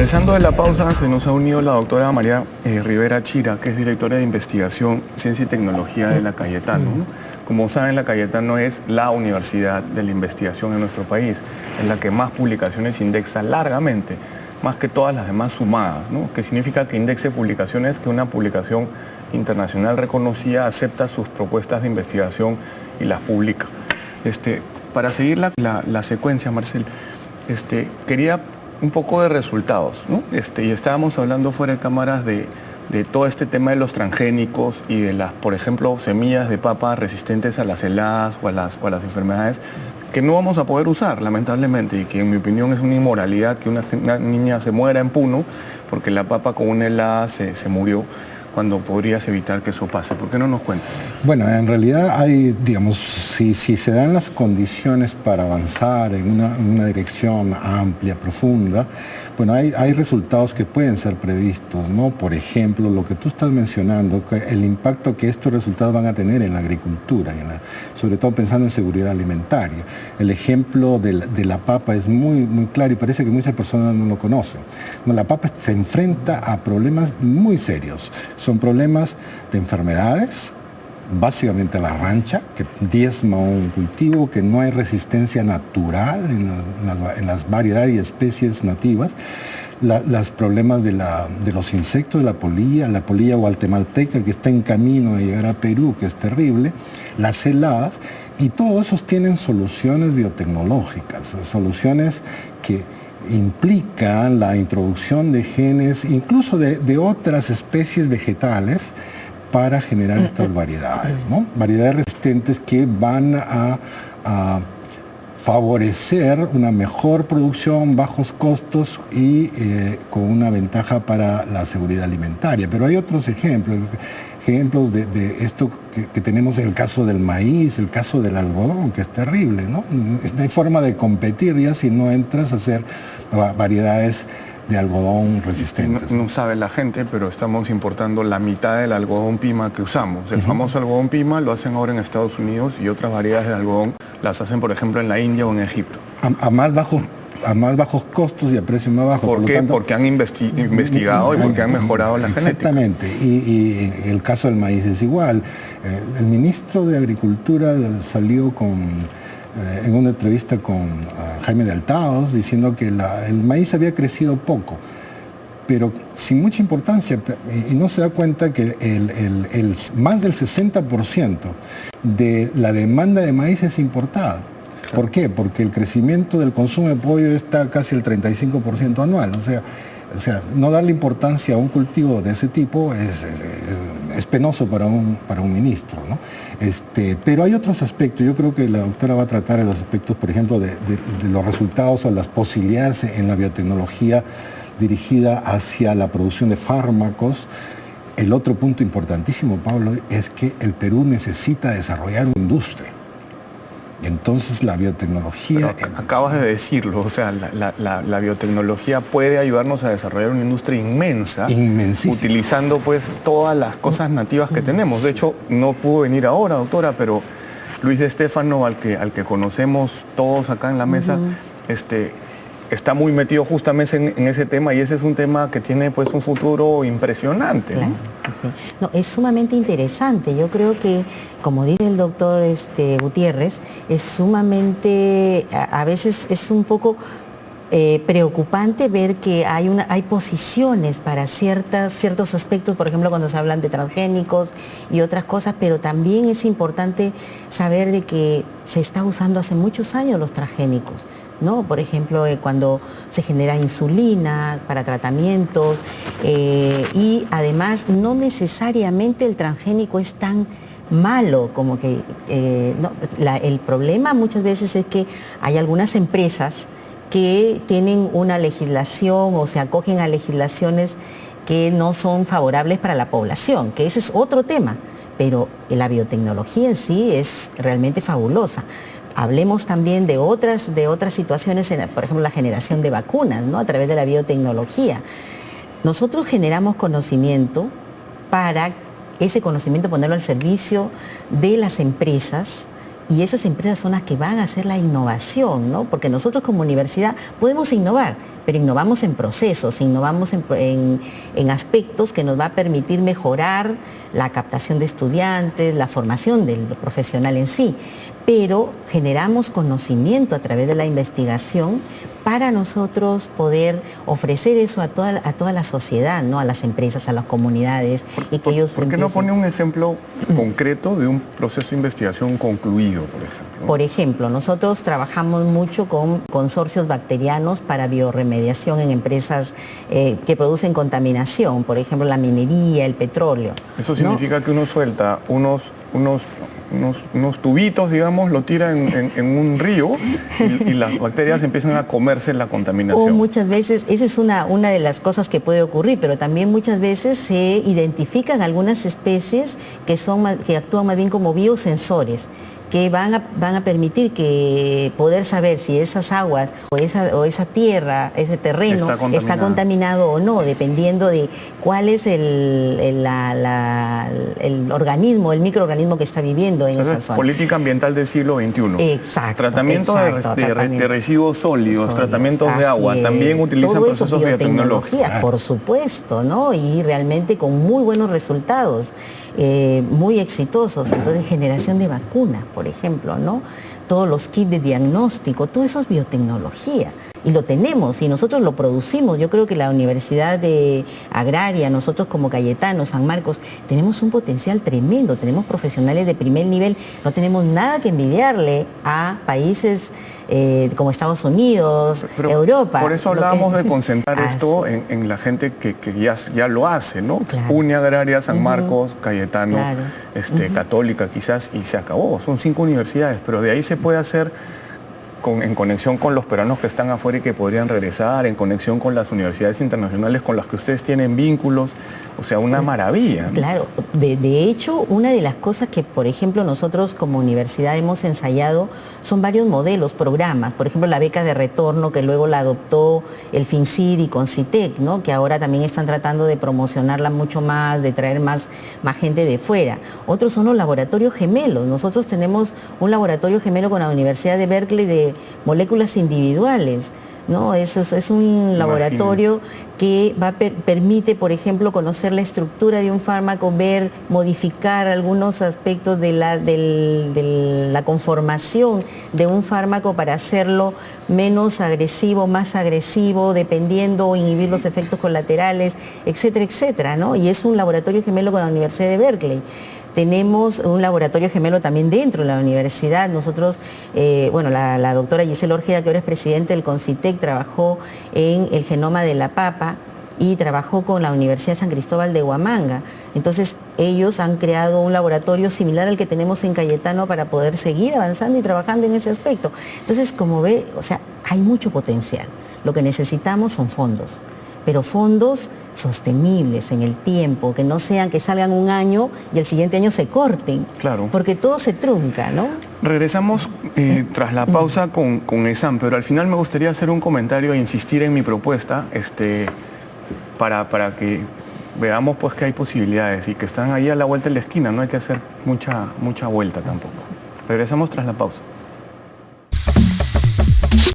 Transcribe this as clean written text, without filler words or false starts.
Regresando de la pausa, se nos ha unido la doctora María Rivera Chira, que es directora de investigación, ciencia y tecnología de la Cayetano, ¿no? Como saben, la Cayetano es la universidad de la investigación en nuestro país, en la que más publicaciones indexa largamente, más que todas las demás sumadas, ¿no? Que significa que indexe publicaciones que una publicación internacional reconocida acepta sus propuestas de investigación y las publica. Para seguir la secuencia, Marcel, quería un poco de resultados, ¿no? Y estábamos hablando fuera de cámaras de todo este tema de los transgénicos y de las, por ejemplo, semillas de papa resistentes a las heladas o a las enfermedades que no vamos a poder usar, lamentablemente, y que en mi opinión es una inmoralidad que una niña se muera en Puno porque la papa con una helada se murió, cuando podrías evitar que eso pase. ¿Por qué no nos cuentas? Bueno, en realidad hay, digamos, si se dan las condiciones para avanzar en una dirección amplia, profunda, bueno, hay resultados que pueden ser previstos, ¿no? Por ejemplo, lo que tú estás mencionando, el impacto que estos resultados van a tener en la agricultura, sobre todo pensando en seguridad alimentaria. El ejemplo de la papa es muy, muy claro y parece que muchas personas no lo conocen. No, la papa se enfrenta a problemas muy serios. Son problemas de enfermedades, básicamente la rancha, que diezma un cultivo, que no hay resistencia natural en las variedades y especies nativas, los problemas de los insectos, la polilla guatemalteca, que está en camino a llegar a Perú, que es terrible, las heladas, y todos esos tienen soluciones biotecnológicas, soluciones que implican la introducción de genes, incluso de otras especies vegetales, para generar estas variedades, ¿no? Variedades resistentes que van a favorecer una mejor producción, bajos costos y con una ventaja para la seguridad alimentaria. Pero hay otros ejemplos de esto que tenemos en el caso del maíz, el caso del algodón, que es terrible, ¿no? No hay forma de competir ya si no entras a hacer variedades de algodón resistentes. No sabe la gente, pero estamos importando la mitad del algodón pima que usamos. El famoso algodón pima lo hacen ahora en Estados Unidos y otras variedades de algodón las hacen, por ejemplo, en la India o en Egipto. A más bajos costos y a precio más bajo. ¿Por qué? Porque han investigado y porque han mejorado la genética. Exactamente. Y el caso del maíz es igual. El ministro de Agricultura salió en una entrevista con Jaime de Altaos diciendo que el maíz había crecido poco, pero sin mucha importancia, y no se da cuenta que más del 60% de la demanda de maíz es importada. Claro. ¿Por qué? Porque el crecimiento del consumo de pollo está casi el 35% anual. O sea, no darle importancia a un cultivo de ese tipo es penoso para un ministro, ¿no? Pero hay otros aspectos. Yo creo que la doctora va a tratar de los aspectos, por ejemplo, de los resultados o las posibilidades en la biotecnología dirigida hacia la producción de fármacos. El otro punto importantísimo, Pablo, es que el Perú necesita desarrollar una industria. Entonces la biotecnología... Pero acabas de decirlo, o sea, la biotecnología puede ayudarnos a desarrollar una industria inmensa, utilizando pues todas las cosas nativas que tenemos. De hecho, no pudo venir ahora, doctora, pero Luis de Stefano, al que conocemos todos acá en la mesa, está muy metido justamente en ese tema, y ese es un tema que tiene pues un futuro impresionante. Claro, sí. No, es sumamente interesante. Yo creo que, como dice el doctor Gutiérrez, es sumamente, a veces es un poco preocupante ver que hay posiciones para ciertos aspectos, por ejemplo, cuando se hablan de transgénicos y otras cosas, pero también es importante saber de que se está usando hace muchos años los transgénicos, ¿no? Por ejemplo, cuando se genera insulina para tratamientos y además no necesariamente el transgénico es tan malo como que... el problema muchas veces es que hay algunas empresas que tienen una legislación o se acogen a legislaciones que no son favorables para la población, que ese es otro tema, pero la biotecnología en sí es realmente fabulosa. Hablemos también de otras situaciones, por ejemplo, la generación de vacunas, ¿no? A través de la biotecnología. Nosotros generamos conocimiento para ese conocimiento ponerlo al servicio de las empresas y esas empresas son las que van a hacer la innovación, ¿no? Porque nosotros como universidad podemos innovar, pero innovamos en procesos, innovamos en aspectos que nos va a permitir mejorar la captación de estudiantes, la formación del profesional en sí, pero generamos conocimiento a través de la investigación para nosotros poder ofrecer eso a toda la sociedad, ¿no? A las empresas, a las comunidades. ¿Por qué no pone un ejemplo concreto de un proceso de investigación concluido, por ejemplo? Por ejemplo, nosotros trabajamos mucho con consorcios bacterianos para biorremediación en empresas que producen contaminación, por ejemplo, la minería, el petróleo. Eso significa, ¿no?, que uno suelta unos tubitos, digamos, lo tira en un río y las bacterias empiezan a comerse la contaminación. O muchas veces, esa es una de las cosas que puede ocurrir, pero también muchas veces se identifican algunas especies que actúan más bien como biosensores, que van a permitir poder saber si esas aguas o esa tierra, ese terreno está contaminado o no, dependiendo de cuál es el organismo, el microorganismo que está viviendo en esa zona. Política ambiental del siglo XXI. Exacto. Tratamiento de residuos sólidos, tratamientos de agua, también utilizan procesos de biotecnología. Por supuesto, ¿no? Y realmente con muy buenos resultados, muy exitosos. Entonces, generación de vacunas, por ejemplo, ¿no? Todos los kits de diagnóstico, todo eso es biotecnología. Y lo tenemos y nosotros lo producimos. Yo creo que la Universidad Agraria, nosotros como Cayetano, San Marcos, tenemos un potencial tremendo, tenemos profesionales de primer nivel, no tenemos nada que envidiarle a países como Estados Unidos, Europa. Por eso hablábamos de concentrar esto en la gente que ya lo hace, ¿no? UNI Agraria, San Marcos, Cayetano, claro. Católica quizás, y se acabó. Son 5 universidades, pero de ahí se puede hacer en conexión con los peruanos que están afuera y que podrían regresar, en conexión con las universidades internacionales con las que ustedes tienen vínculos, o sea, una maravilla, ¿no? Claro, de hecho, una de las cosas que, por ejemplo, nosotros como universidad hemos ensayado son varios modelos, programas, por ejemplo, la beca de retorno que luego la adoptó el FINCID y CONCITEC, ¿no? Que ahora también están tratando de promocionarla mucho más, de traer más gente de fuera. Otros son los laboratorios gemelos. Nosotros tenemos un laboratorio gemelo con la Universidad de Berkeley de moléculas individuales, ¿no? Eso es un laboratorio que permite, por ejemplo, conocer la estructura de un fármaco, modificar algunos aspectos de la conformación de un fármaco para hacerlo menos agresivo, más agresivo, dependiendo o inhibir los efectos colaterales, etcétera, etcétera, ¿no? Y es un laboratorio gemelo con la Universidad de Berkeley. Tenemos un laboratorio gemelo también dentro de la universidad. Nosotros, la doctora Gisela Orgea, que ahora es presidente del CONCITEC, trabajó en el genoma de la papa y trabajó con la Universidad de San Cristóbal de Huamanga. Entonces, ellos han creado un laboratorio similar al que tenemos en Cayetano para poder seguir avanzando y trabajando en ese aspecto. Entonces, como ve, o sea, hay mucho potencial. Lo que necesitamos son fondos, pero fondos sostenibles en el tiempo, que no sean que salgan un año y el siguiente año se corten, claro, porque todo se trunca, ¿no? Regresamos tras la pausa con ESAM, pero al final me gustaría hacer un comentario e insistir en mi propuesta para que veamos pues que hay posibilidades y que están ahí a la vuelta de la esquina, no hay que hacer mucha vuelta tampoco. Regresamos tras la pausa.